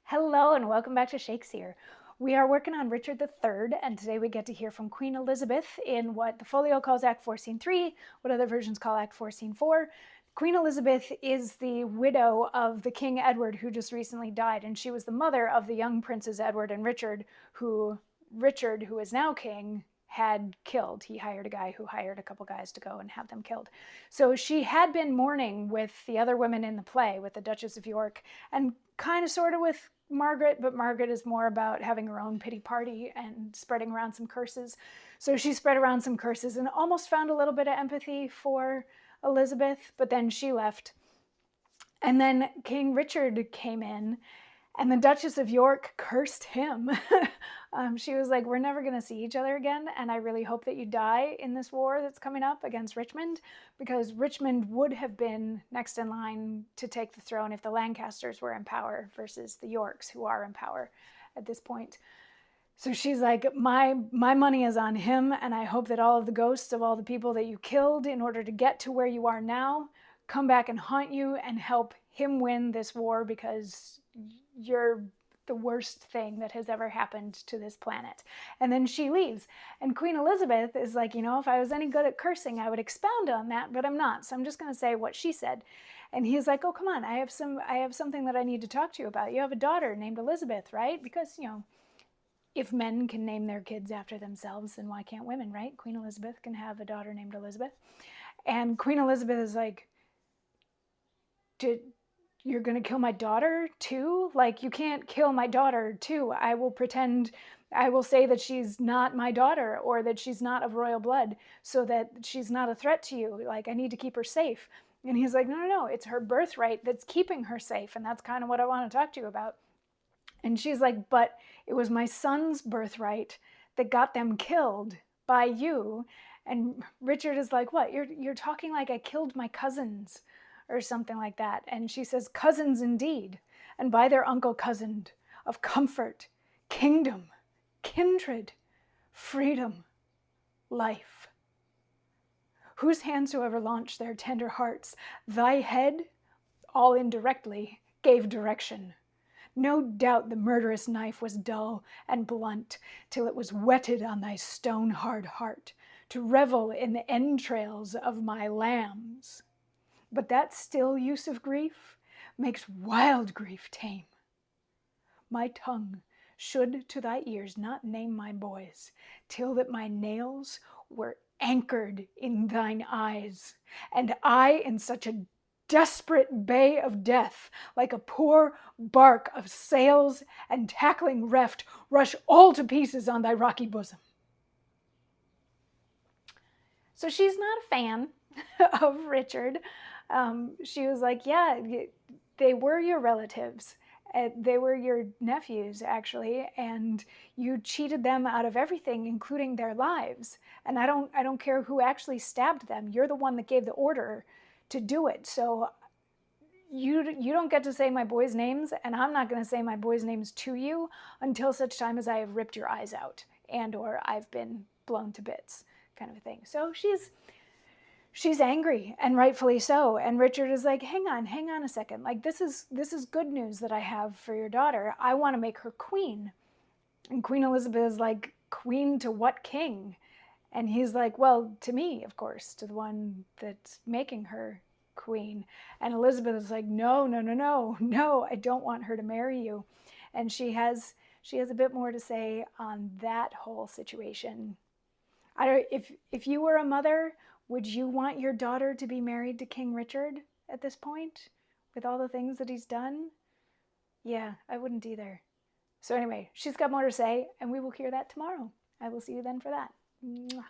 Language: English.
Hello and welcome back to Shakesyear. We are working on Richard III, and today we get to hear from Queen Elizabeth in what the folio calls Act 4, Scene 3, what other versions call Act 4, Scene 4. Queen Elizabeth is the widow of the King Edward, who just recently died, and she was the mother of the young princes Edward and Richard, who is now king, had killed. He hired a guy who hired a couple guys to go and have them killed. So she had been mourning with the other women in the play, with the Duchess of York, and kind of sort of with Margaret, but Margaret is more about having her own pity party and spreading around some curses. So she spread around some curses and almost found a little bit of empathy for Elizabeth, but then she left. And then King Richard came in, and the Duchess of York cursed him. She was like, we're never going to see each other again, and I really hope that you die in this war that's coming up against Richmond, because Richmond would have been next in line to take the throne if the Lancasters were in power versus the Yorks, who are in power at this point. So she's like, my money is on him, and I hope that all of the ghosts of all the people that you killed in order to get to where you are now come back and haunt you and help him win this war, because you're the worst thing that has ever happened to this planet. And then she leaves. And Queen Elizabeth is like, if I was any good at cursing, I would expound on that, but I'm not. So I'm just going to say what she said. And he's like, oh, come on, I have something that I need to talk to you about. You have a daughter named Elizabeth, right? Because, if men can name their kids after themselves, then why can't women, right? Queen Elizabeth can have a daughter named Elizabeth. And Queen Elizabeth is like, you're going to kill my daughter too? Like, you can't kill my daughter too. I will say that she's not my daughter, or that she's not of royal blood, so that she's not a threat to you. Like, I need to keep her safe. And he's like, no, it's her birthright that's keeping her safe. And that's kind of what I want to talk to you about. And she's like, but it was my son's birthright that got them killed by you. And Richard is like, what? You're talking like I killed my cousins or something like that. And she says, cousins indeed, and by their uncle cousined, of comfort, kingdom, kindred, freedom, life. Whose hands soever launched their tender hearts, thy head, all indirectly, gave direction. No doubt the murderous knife was dull and blunt, till it was whetted on thy stone-hard heart, to revel in the entrails of my lambs. But that still use of grief makes wild grief tame. My tongue should to thy ears not name my boys, till that my nails were anchored in thine eyes, and I in such a desperate bay of death, like a poor bark of sails and tackling reft, rush all to pieces on thy rocky bosom. So she's not a fan of Richard. She was like, yeah, they were your relatives. They were your nephews, actually, and you cheated them out of everything, including their lives. And I don't care who actually stabbed them. You're the one that gave the order to do it. So you don't get to say my boys' names, and I'm not going to say my boys' names to you until such time as I have ripped your eyes out and or I've been blown to bits, kind of a thing. So she's angry, and rightfully so. And Richard is like, hang on a second. Like, this is good news that I have for your daughter. I want to make her queen. And Queen Elizabeth is like, queen to what king? And he's like, well, to me, of course, to the one that's making her queen. And Elizabeth is like, no, I don't want her to marry you. And she has a bit more to say on that whole situation. If you were a mother, would you want your daughter to be married to King Richard at this point, with all the things that he's done? Yeah, I wouldn't either. So anyway, she's got more to say, and we will hear that tomorrow. I will see you then for that. Mwah.